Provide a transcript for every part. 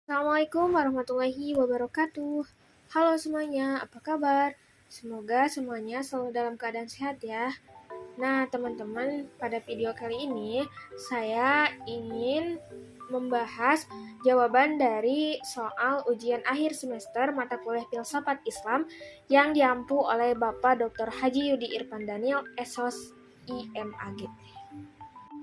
Assalamualaikum warahmatullahi wabarakatuh. Halo semuanya, apa kabar? Semoga semuanya selalu dalam keadaan sehat ya. Nah, teman-teman, pada video kali ini saya ingin membahas jawaban dari soal ujian akhir semester mata kuliah Filsafat Islam yang diampu oleh Bapak Dr. Haji Yudi Irfan Daniel, SOS IMAG.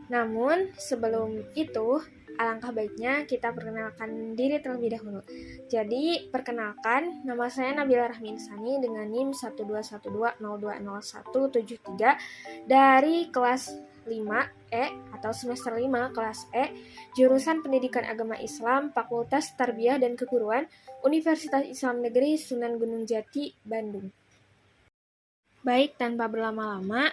Namun, sebelum itu, alangkah baiknya kita perkenalkan diri terlebih dahulu. Jadi, perkenalkan, nama saya Nabila Rahmi Insani dengan NIM 12120200173 dari kelas 5E atau semester 5 kelas E, jurusan Pendidikan Agama Islam, Fakultas Tarbiyah dan Keguruan, Universitas Islam Negeri Sunan Gunung Jati, Bandung. Baik, tanpa berlama-lama,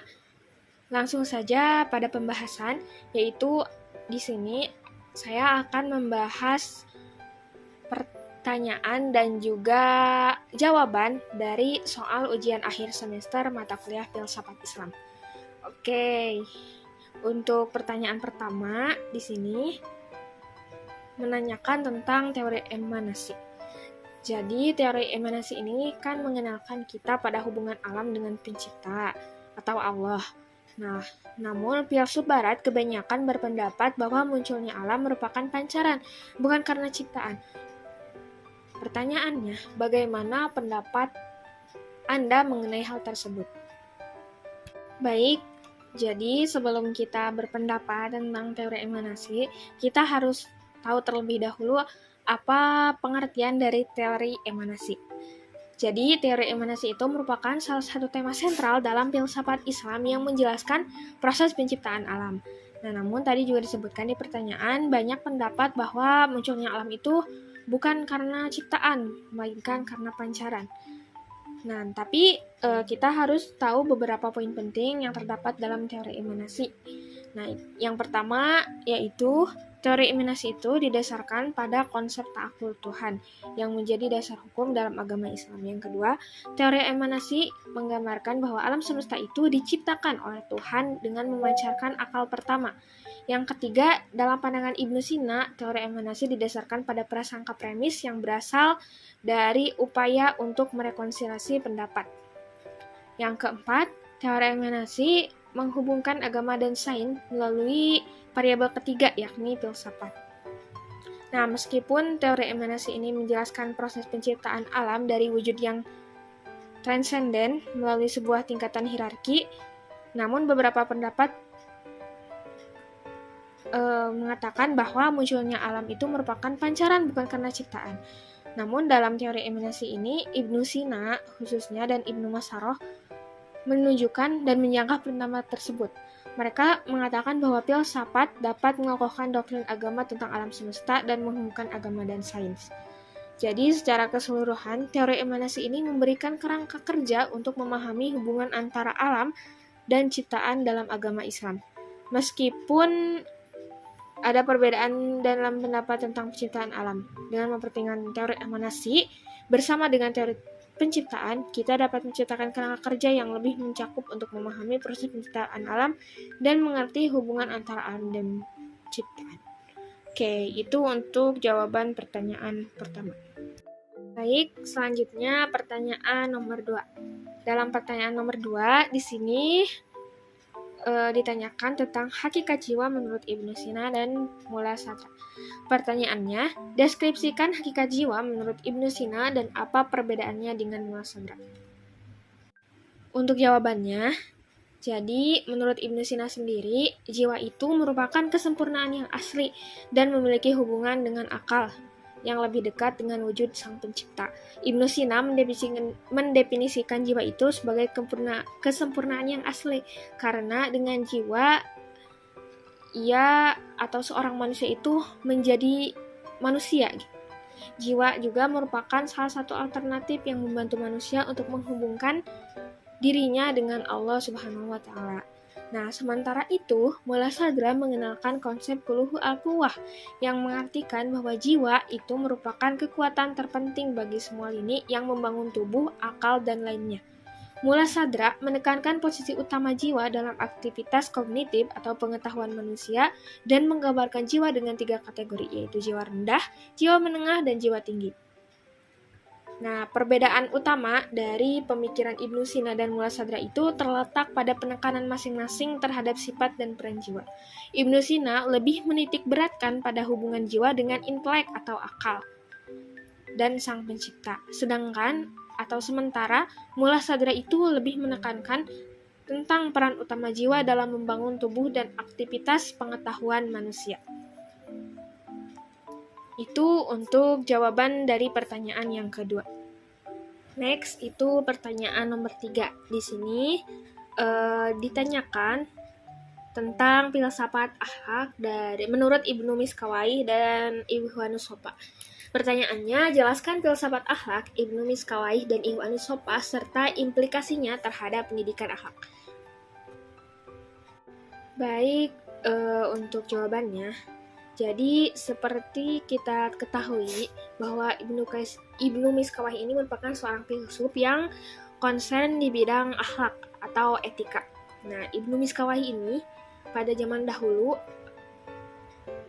langsung saja pada pembahasan, yaitu di sini saya akan membahas pertanyaan dan juga jawaban dari soal ujian akhir semester mata kuliah Filsafat Islam. Oke, untuk pertanyaan pertama di sini menanyakan tentang teori emanasi. Jadi, teori emanasi ini kan mengenalkan kita pada hubungan alam dengan pencipta atau Allah. Nah, namun filsuf barat kebanyakan berpendapat bahwa munculnya alam merupakan pancaran, bukan karena ciptaan. Pertanyaannya, bagaimana pendapat Anda mengenai hal tersebut? Baik, jadi sebelum kita berpendapat tentang teori emanasi, kita harus tahu terlebih dahulu apa pengertian dari teori emanasi. Jadi, teori emanasi itu merupakan salah satu tema sentral dalam filsafat Islam yang menjelaskan proses penciptaan alam. Nah, namun tadi juga disebutkan di pertanyaan, banyak pendapat bahwa munculnya alam itu bukan karena ciptaan, melainkan karena pancaran. Nah, tapi kita harus tahu beberapa poin penting yang terdapat dalam teori emanasi. Nah, yang pertama yaitu teori emanasi itu didasarkan pada konsep ta'akul Tuhan yang menjadi dasar hukum dalam agama Islam. Yang kedua, teori emanasi menggambarkan bahwa alam semesta itu diciptakan oleh Tuhan dengan memancarkan akal pertama. Yang ketiga, dalam pandangan Ibnu Sina, teori emanasi didasarkan pada prasangka premis yang berasal dari upaya untuk merekonsiliasi pendapat. Yang keempat, teori emanasi menghubungkan agama dan sains melalui variabel ketiga, yakni filsafat. Nah, meskipun teori emanasi ini menjelaskan proses penciptaan alam dari wujud yang transenden melalui sebuah tingkatan hierarki, namun beberapa pendapat mengatakan bahwa munculnya alam itu merupakan pancaran bukan karena ciptaan. Namun dalam teori emanasi ini, Ibnu Sina khususnya dan Ibnu Masaroh menunjukkan dan menyanggah pendapat tersebut. Mereka mengatakan bahwa filsafat dapat mengokohkan doktrin agama tentang alam semesta dan menghubungkan agama dan sains. Jadi secara keseluruhan, teori emanasi ini memberikan kerangka kerja untuk memahami hubungan antara alam dan ciptaan dalam agama Islam. Meskipun ada perbedaan dalam pendapat tentang penciptaan alam, dengan mempertimbangkan teori emanasi bersama dengan teori penciptaan, kita dapat menciptakan kerangka kerja yang lebih mencakup untuk memahami proses penciptaan alam dan mengerti hubungan antara alam dan ciptaan. Oke, itu untuk jawaban pertanyaan pertama. Baik, selanjutnya pertanyaan nomor 2. Dalam pertanyaan nomor 2, di sini ditanyakan tentang hakikat jiwa menurut Ibnu Sina dan Mula Sadra. Pertanyaannya, deskripsikan hakikat jiwa menurut Ibnu Sina dan apa perbedaannya dengan Mula Sadra. Untuk jawabannya, jadi menurut Ibnu Sina sendiri, jiwa itu merupakan kesempurnaan yang asli dan memiliki hubungan dengan akal yang lebih dekat dengan wujud sang pencipta. Ibnu Sina mendefinisikan jiwa itu sebagai kesempurnaan yang asli, karena dengan jiwa ia atau seorang manusia itu menjadi manusia. Jiwa juga merupakan salah satu alternatif yang membantu manusia untuk menghubungkan dirinya dengan Allah Subhanahu wa Ta'ala. Nah, sementara itu, Mula Sadra mengenalkan konsep Quluhu al-Quwwah yang mengartikan bahwa jiwa itu merupakan kekuatan terpenting bagi semua lini yang membangun tubuh, akal, dan lainnya. Muladhara menekankan posisi utama jiwa dalam aktivitas kognitif atau pengetahuan manusia dan menggambarkan jiwa dengan 3 kategori, yaitu jiwa rendah, jiwa menengah, dan jiwa tinggi. Nah, perbedaan utama dari pemikiran Ibnu Sina dan Muladhara itu terletak pada penekanan masing-masing terhadap sifat dan peran jiwa. Ibnu Sina lebih menitik beratkan pada hubungan jiwa dengan intelek atau akal dan sang pencipta. Sementara Muladhara itu lebih menekankan tentang peran utama jiwa dalam membangun tubuh dan aktivitas pengetahuan manusia. Itu untuk jawaban dari pertanyaan yang kedua. Next, itu pertanyaan nomor 3. Di sini ditanyakan tentang filsafat akhlak menurut Ibnu Miskawayh dan Ihwanus Sopa. Pertanyaannya, jelaskan filsafat akhlak Ibnu Miskawayh dan Ihwanus Sopa serta implikasinya terhadap pendidikan akhlak. Baik, untuk jawabannya, jadi seperti kita ketahui bahwa Ibnu Miskawayh ini merupakan seorang filsuf yang konsen di bidang akhlak atau etika. Nah, Ibnu Miskawayh ini pada zaman dahulu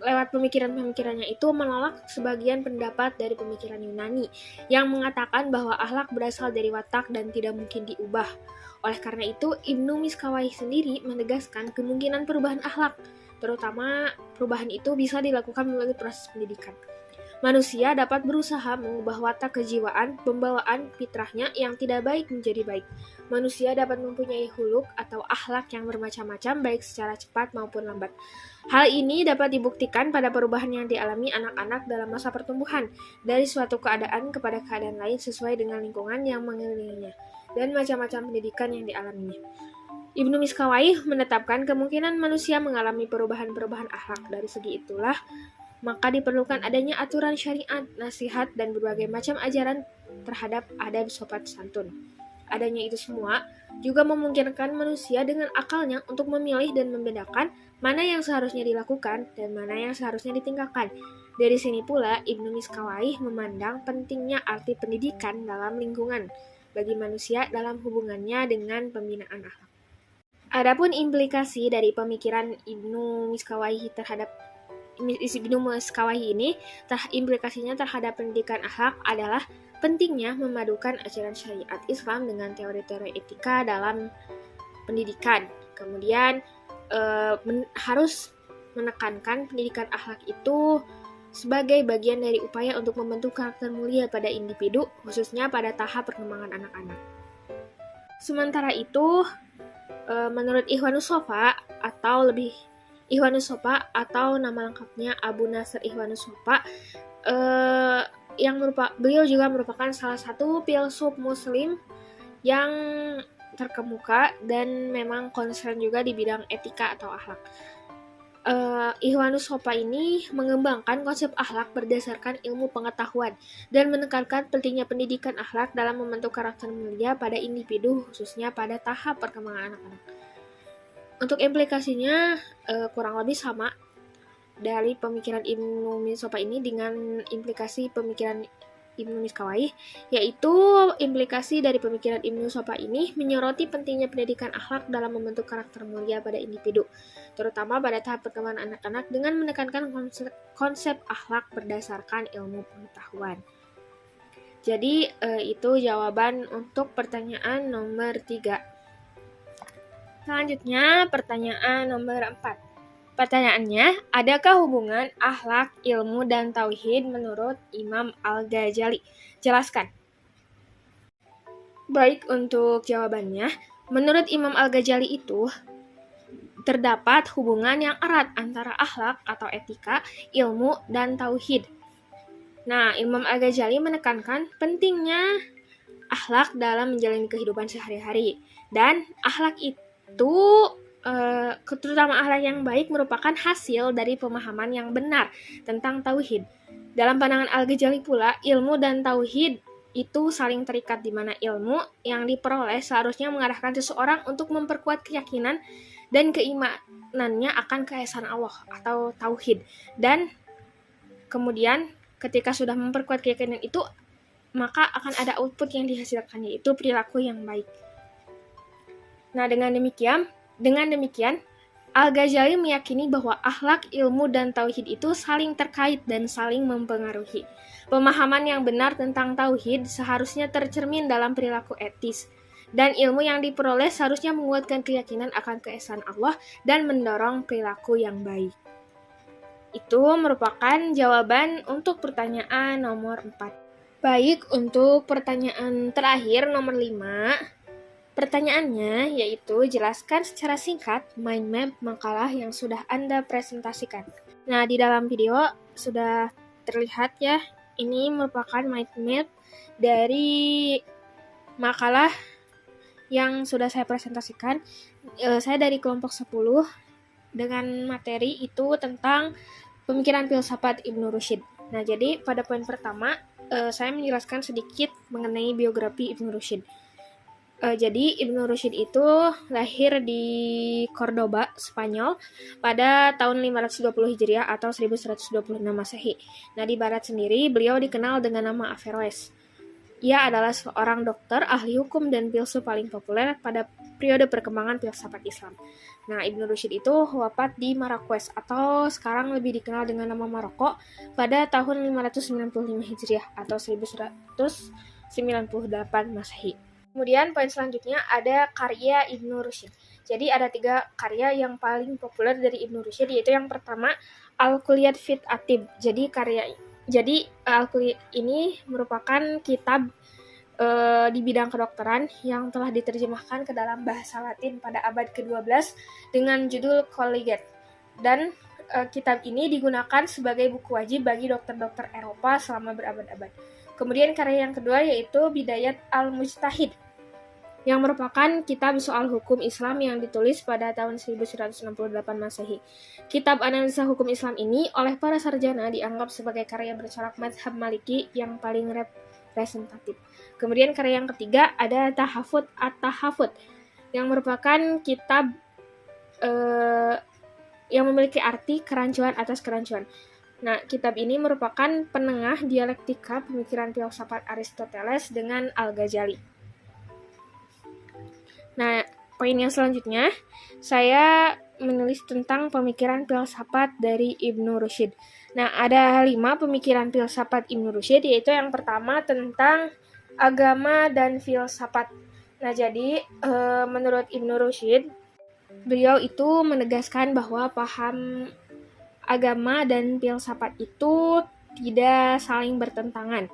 lewat pemikiran-pemikirannya itu menolak sebagian pendapat dari pemikiran Yunani yang mengatakan bahwa akhlak berasal dari watak dan tidak mungkin diubah. Oleh karena itu, Ibnu Miskawayh sendiri menegaskan kemungkinan perubahan akhlak, terutama perubahan itu bisa dilakukan melalui proses pendidikan. Manusia dapat berusaha mengubah watak kejiwaan, pembawaan fitrahnya yang tidak baik menjadi baik. Manusia dapat mempunyai huluk atau akhlak yang bermacam-macam baik secara cepat maupun lambat. Hal ini dapat dibuktikan pada perubahan yang dialami anak-anak dalam masa pertumbuhan, dari suatu keadaan kepada keadaan lain sesuai dengan lingkungan yang mengelilinginya, dan macam-macam pendidikan yang dialaminya. Ibnu Miskawayh menetapkan kemungkinan manusia mengalami perubahan-perubahan akhlak. Dari segi itulah, maka diperlukan adanya aturan syariat, nasihat, dan berbagai macam ajaran terhadap adab sopan santun. Adanya itu semua juga memungkinkan manusia dengan akalnya untuk memilih dan membedakan mana yang seharusnya dilakukan dan mana yang seharusnya ditinggalkan. Dari sini pula Ibnu Miskawayh memandang pentingnya arti pendidikan dalam lingkungan bagi manusia dalam hubungannya dengan pembinaan akhlak. Adapun implikasi dari pemikiran Ibnu Miskawayh ini, implikasinya terhadap pendidikan akhlak adalah pentingnya memadukan ajaran syariat Islam dengan teori-teori etika dalam pendidikan. Kemudian harus menekankan pendidikan akhlak itu sebagai bagian dari upaya untuk membentuk karakter mulia pada individu, khususnya pada tahap perkembangan anak-anak. Sementara itu, menurut Ihwanus Sopa atau nama lengkapnya Abu Nasr Ihwanus Sopa, beliau juga merupakan salah satu filsuf muslim yang terkemuka dan memang konsen juga di bidang etika atau akhlak. Ihwanus Sopa ini mengembangkan konsep akhlak berdasarkan ilmu pengetahuan dan menekankan pentingnya pendidikan akhlak dalam membentuk karakter mulia pada individu, khususnya pada tahap perkembangan anak-anak. Untuk implikasinya kurang lebih sama dari pemikiran Ibnu Sopa ini dengan implikasi pemikiran Ibnu Miskawayh, yaitu implikasi dari pemikiran Ibnu Sopa ini menyoroti pentingnya pendidikan akhlak dalam membentuk karakter mulia pada individu, terutama pada tahap perkembangan anak-anak dengan menekankan konsep akhlak berdasarkan ilmu pengetahuan. Jadi itu jawaban untuk pertanyaan nomor 3. Selanjutnya pertanyaan nomor 4. Pertanyaannya, adakah hubungan akhlak, ilmu, dan tauhid menurut Imam Al-Ghazali? Jelaskan. Baik, untuk jawabannya, menurut Imam Al-Ghazali itu terdapat hubungan yang erat antara akhlak atau etika, ilmu, dan tauhid. Nah, Imam Al-Ghazali menekankan pentingnya akhlak dalam menjalani kehidupan sehari-hari, dan akhlak itu terutama akhlak yang baik merupakan hasil dari pemahaman yang benar tentang tauhid. Dalam pandangan Al-Ghazali pula, ilmu dan tauhid itu saling terikat, di mana ilmu yang diperoleh seharusnya mengarahkan seseorang untuk memperkuat keyakinan dan keimanannya akan keesaan Allah atau tauhid. Dan kemudian ketika sudah memperkuat keyakinan itu, maka akan ada output yang dihasilkan, yaitu perilaku yang baik. Nah, dengan demikian, Al-Ghazali meyakini bahwa akhlak, ilmu, dan tauhid itu saling terkait dan saling mempengaruhi. Pemahaman yang benar tentang tauhid seharusnya tercermin dalam perilaku etis, dan ilmu yang diperoleh seharusnya menguatkan keyakinan akan keesaan Allah dan mendorong perilaku yang baik. Itu merupakan jawaban untuk pertanyaan nomor 4. Baik, untuk pertanyaan terakhir nomor 5. Pertanyaannya yaitu jelaskan secara singkat mind map makalah yang sudah Anda presentasikan. Nah, di dalam video sudah terlihat ya, ini merupakan mind map dari makalah yang sudah saya presentasikan. Saya dari kelompok 10 dengan materi itu tentang pemikiran filsafat Ibnu Rushd. Nah, jadi pada poin pertama, saya menjelaskan sedikit mengenai biografi Ibnu Rushd. Jadi Ibnu Rushd itu lahir di Cordoba, Spanyol pada tahun 520 Hijriah atau 1126 Masehi. Nah, di barat sendiri beliau dikenal dengan nama Averroes. Ia adalah seorang dokter, ahli hukum, dan filsuf paling populer pada periode perkembangan filsafat Islam. Nah, Ibnu Rushd itu wafat di Marrakesh atau sekarang lebih dikenal dengan nama Maroko pada tahun 595 Hijriah atau 1198 Masehi. Kemudian poin selanjutnya ada karya Ibnu Rushd. Jadi ada 3 karya yang paling populer dari Ibnu Rushd, yaitu yang pertama Al-Kulliyat fit Atib. Jadi Al-Kulliyat ini merupakan kitab di bidang kedokteran yang telah diterjemahkan ke dalam bahasa Latin pada abad ke-12 dengan judul Collegiate. Dan kitab ini digunakan sebagai buku wajib bagi dokter-dokter Eropa selama berabad-abad. Kemudian karya yang kedua yaitu Bidayat al-Mujtahid, yang merupakan kitab soal hukum Islam yang ditulis pada tahun 1168 Masehi. Kitab analisa hukum Islam ini oleh para sarjana dianggap sebagai karya bercorak mazhab Maliki yang paling representatif. Kemudian karya yang ketiga ada Tahafut at-Tahafut, yang merupakan kitab yang memiliki arti kerancuan atas kerancuan. Nah, kitab ini merupakan penengah dialektika pemikiran filsafat Aristoteles dengan Al-Ghazali. Nah, poin yang selanjutnya, saya menulis tentang pemikiran filsafat dari Ibnu Rushd. Nah, ada 5 pemikiran filsafat Ibnu Rushd, yaitu yang pertama tentang agama dan filsafat. Nah, jadi menurut Ibnu Rushd, beliau itu menegaskan bahwa paham agama dan filsafat itu tidak saling bertentangan.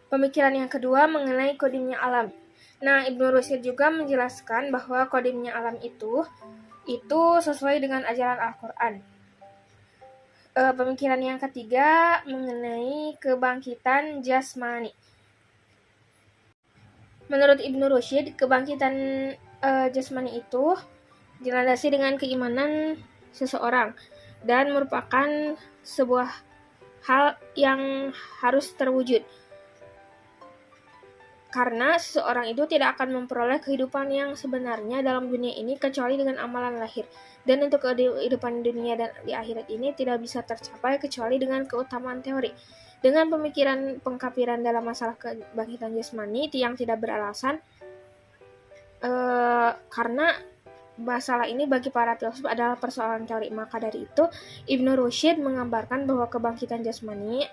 Pemikiran yang kedua mengenai kodimnya alam. Nah, Ibnu Rushd juga menjelaskan bahwa kodimnya alam itu sesuai dengan ajaran Al-Quran. Pemikiran yang ketiga mengenai kebangkitan jasmani. Menurut Ibnu Rushd, kebangkitan jasmani itu dilandasi dengan keimanan seseorang dan merupakan sebuah hal yang harus terwujud, karena seseorang itu tidak akan memperoleh kehidupan yang sebenarnya dalam dunia ini kecuali dengan amalan lahir, dan untuk kehidupan dunia dan di akhirat ini tidak bisa tercapai kecuali dengan keutamaan teori. Dengan pemikiran pengkafiran dalam masalah kebangkitan jasmani yang tidak beralasan, karena masalah ini bagi para filsuf adalah persoalan teori. Maka dari itu, Ibnu Rushd menggambarkan bahwa kebangkitan jasmani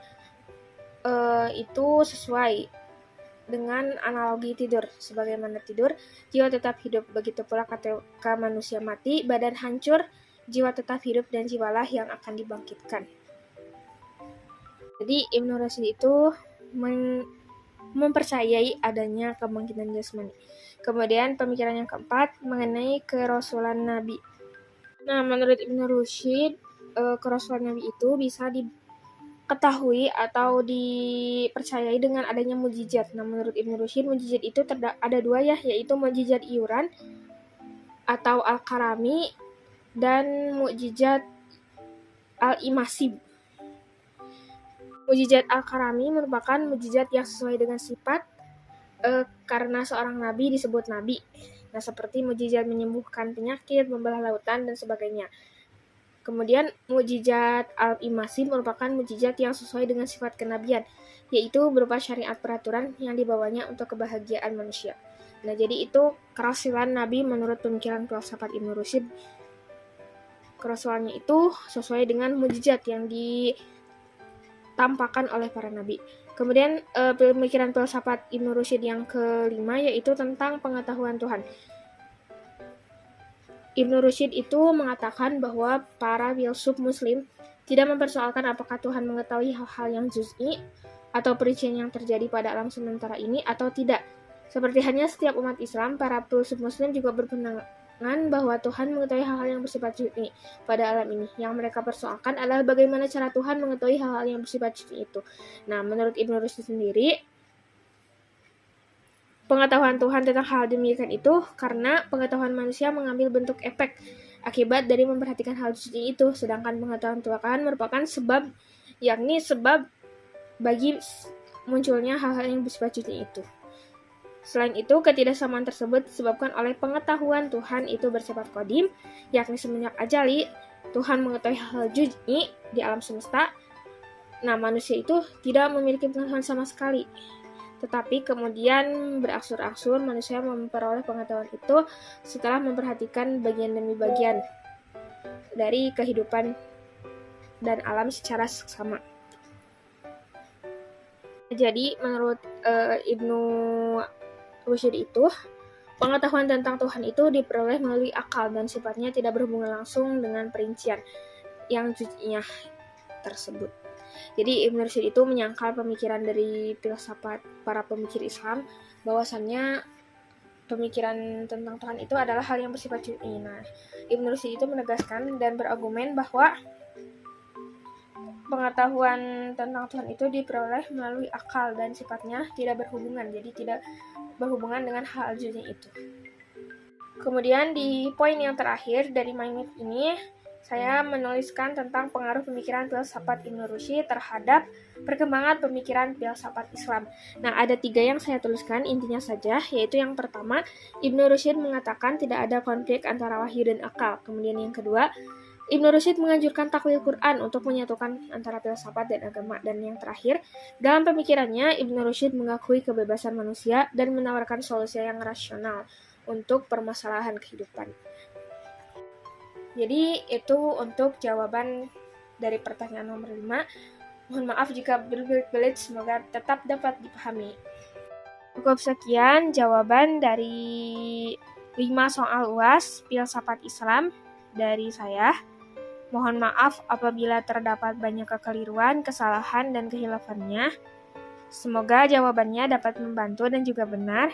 itu sesuai dengan analogi tidur. Sebagaimana tidur, jiwa tetap hidup. Begitu pula ketika manusia mati, badan hancur, jiwa tetap hidup dan jiwalah yang akan dibangkitkan. Jadi Ibnu Rushd itu mempercayai adanya kebangkitan jasmani. Kemudian pemikiran yang keempat mengenai kerasulan Nabi. Nah, menurut Ibnu Rushd, kerasulan Nabi itu bisa diketahui atau dipercayai dengan adanya mukjizat. Nah, menurut Ibnu Rushd, mukjizat itu ada 2 ya, yaitu mukjizat iuran atau al-karami dan mukjizat al-imasib. Mukjizat al-karami merupakan mukjizat yang sesuai dengan sifat karena seorang nabi disebut nabi. Nah, seperti mukjizat menyembuhkan penyakit, membelah lautan, dan sebagainya. Kemudian mukjizat al-imasib merupakan mukjizat yang sesuai dengan sifat kenabian, yaitu berupa syariat peraturan yang dibawanya untuk kebahagiaan manusia. Nah, jadi itu kerasulan Nabi menurut pemikiran filsafat Ibnu Rushd. Kerasulannya itu sesuai dengan mukjizat yang ditampakkan oleh para nabi. Kemudian pemikiran filsafat Ibnu Rushd yang kelima yaitu tentang pengetahuan Tuhan. Ibnu Rushd itu mengatakan bahwa para filsuf muslim tidak mempersoalkan apakah Tuhan mengetahui hal-hal yang juz'i atau perincian yang terjadi pada alam sementara ini atau tidak. Seperti halnya setiap umat Islam, para filsuf muslim juga berpandangan bahwa Tuhan mengetahui hal-hal yang bersifat juz'i pada alam ini. Yang mereka persoalkan adalah bagaimana cara Tuhan mengetahui hal-hal yang bersifat juz'i itu. Nah, menurut Ibnu Rushd sendiri, pengetahuan Tuhan tentang hal demikian itu karena pengetahuan manusia mengambil bentuk efek akibat dari memperhatikan hal juz'i itu, sedangkan pengetahuan Tuhan merupakan sebab, yakni sebab bagi munculnya hal-hal yang bersifat juz'i itu. Selain itu, ketidaksamaan tersebut disebabkan oleh pengetahuan Tuhan itu bersifat qadim, yakni semenjak azali Tuhan mengetahui hal juz'i di alam semesta. Nah, manusia itu tidak memiliki pengetahuan sama sekali. Tetapi kemudian berangsur-angsur manusia memperoleh pengetahuan itu setelah memperhatikan bagian demi bagian dari kehidupan dan alam secara seksama. Jadi menurut Ibnu Rushd itu, pengetahuan tentang Tuhan itu diperoleh melalui akal dan sifatnya tidak berhubungan langsung dengan perincian yang juz'iyah tersebut. Jadi Ibnu Rushd itu menyangkal pemikiran dari filsafat para pemikir Islam bahwasannya pemikiran tentang Tuhan itu adalah hal yang bersifat juz'i. Nah, Ibnu Rushd itu menegaskan dan berargumen bahwa pengetahuan tentang Tuhan itu diperoleh melalui akal dan sifatnya tidak berhubungan, jadi tidak berhubungan dengan hal juz'i itu. Kemudian di poin yang terakhir dari Maimit ini, saya menuliskan tentang pengaruh pemikiran filsafat Ibnu Rushd terhadap perkembangan pemikiran filsafat Islam. Nah, ada 3 yang saya tuliskan intinya saja, yaitu yang pertama, Ibnu Rushd mengatakan tidak ada konflik antara wahyu dan akal. Kemudian yang kedua, Ibnu Rushd menganjurkan takwil Quran untuk menyatukan antara filsafat dan agama. Dan yang terakhir, dalam pemikirannya, Ibnu Rushd mengakui kebebasan manusia dan menawarkan solusi yang rasional untuk permasalahan kehidupan. Jadi itu untuk jawaban dari pertanyaan nomor 5. Mohon maaf jika berbelit-belit, semoga tetap dapat dipahami. Cukup sekian jawaban dari 5 soal UAS filsafat Islam dari saya. Mohon maaf apabila terdapat banyak kekeliruan, kesalahan, dan kehilafannya. Semoga jawabannya dapat membantu dan juga benar.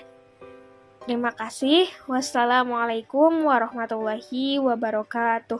Terima kasih. Wassalamualaikum warahmatullahi wabarakatuh.